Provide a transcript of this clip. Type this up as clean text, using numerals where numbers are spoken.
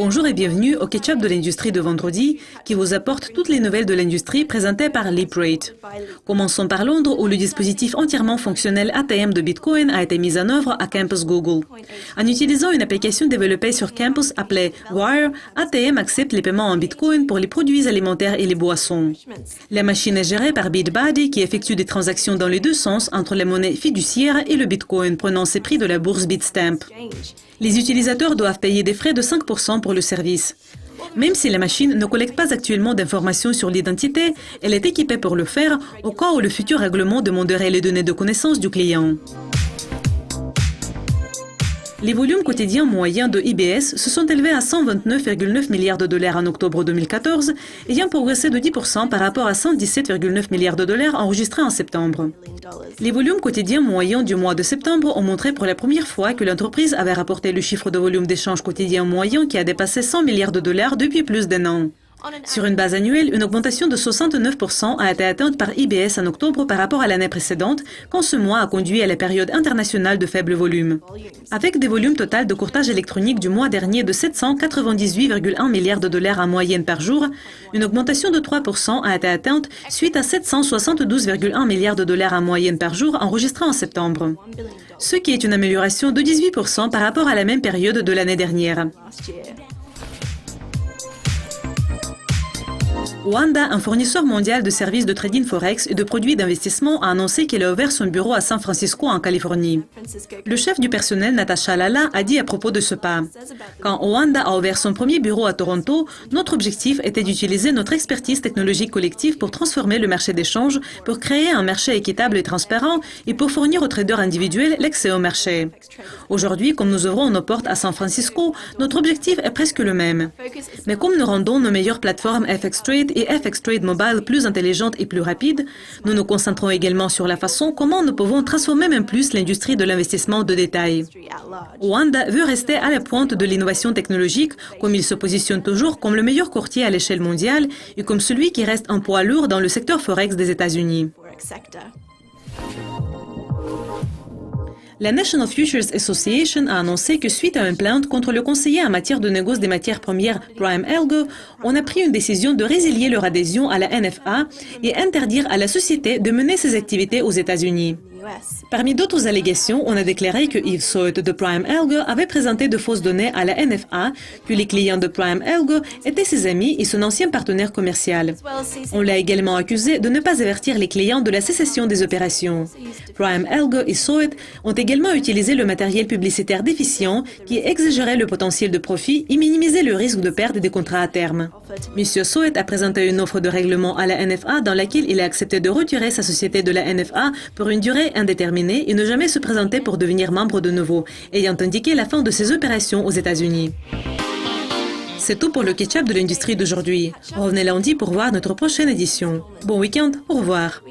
Bonjour et bienvenue au Ketchup de l'industrie de vendredi qui vous apporte toutes les nouvelles de l'industrie présentées par LeapRate. Commençons par Londres où le dispositif entièrement fonctionnel ATM de Bitcoin a été mis en œuvre à Campus Google. En utilisant une application développée sur Campus appelée Wire, ATM accepte les paiements en Bitcoin pour les produits alimentaires et les boissons. La machine est gérée par BitBuddy qui effectue des transactions dans les deux sens entre les monnaies fiduciaires et le Bitcoin prenant ses prix de la bourse Bitstamp. Les utilisateurs doivent payer des frais de 5% pour le service. Même si la machine ne collecte pas actuellement d'informations sur l'identité, elle est équipée pour le faire au cas où le futur règlement demanderait les données de connaissance du client. Les volumes quotidiens moyens de IBS se sont élevés à 129,9 milliards de dollars en octobre 2014, ayant progressé de 10% par rapport à 117,9 milliards de dollars enregistrés en septembre. Les volumes quotidiens moyens du mois de septembre ont montré pour la première fois que l'entreprise avait rapporté le chiffre de volume d'échange quotidien moyen qui a dépassé 100 milliards de dollars depuis plus d'un an. Sur une base annuelle, une augmentation de 69% a été atteinte par IBS en octobre par rapport à l'année précédente, quand ce mois a conduit à la période internationale de faible volume. Avec des volumes totaux de courtage électronique du mois dernier de 798,1 milliards de dollars en moyenne par jour, une augmentation de 3% a été atteinte suite à 772,1 milliards de dollars en moyenne par jour enregistrés en septembre, ce qui est une amélioration de 18% par rapport à la même période de l'année dernière. Oanda, un fournisseur mondial de services de trading forex et de produits d'investissement, a annoncé qu'il a ouvert son bureau à San Francisco, en Californie. Le chef du personnel, Natasha Lala, a dit à propos de ce pas: quand Oanda a ouvert son premier bureau à Toronto, notre objectif était d'utiliser notre expertise technologique collective pour transformer le marché d'échange, pour créer un marché équitable et transparent et pour fournir aux traders individuels l'accès au marché. Aujourd'hui, comme nous ouvrons nos portes à San Francisco, notre objectif est presque le même. Mais comme nous rendons nos meilleures plateformes FX Trade et FX Trade Mobile plus intelligentes et plus rapides, nous nous concentrons également sur la façon comment nous pouvons transformer même plus l'industrie de l'investissement de détail. Oanda veut rester à la pointe de l'innovation technologique, comme il se positionne toujours comme le meilleur courtier à l'échelle mondiale et comme celui qui reste un poids lourd dans le secteur forex des États-Unis. La National Futures Association a annoncé que suite à une plainte contre le conseiller en matière de négoce des matières premières Prime Algo, on a pris une décision de résilier leur adhésion à la NFA et interdire à la société de mener ses activités aux États-Unis. Parmi d'autres allégations, on a déclaré que Yves Soit de Prime Algo avait présenté de fausses données à la NFA, que les clients de Prime Algo étaient ses amis et son ancien partenaire commercial. On l'a également accusé de ne pas avertir les clients de la cessation des opérations. Prime Algo et Soit ont également utilisé le matériel publicitaire déficient qui exigerait le potentiel de profit et minimiser le risque de perte des contrats à terme. M. Soit a présenté une offre de règlement à la NFA dans laquelle il a accepté de retirer sa société de la NFA pour une durée indéterminée et ne jamais se présenter pour devenir membre de nouveau, ayant indiqué la fin de ses opérations aux États-Unis. C'est tout pour le Ketchup de l'industrie d'aujourd'hui. Revenez lundi pour voir notre prochaine édition. Bon week-end, au revoir.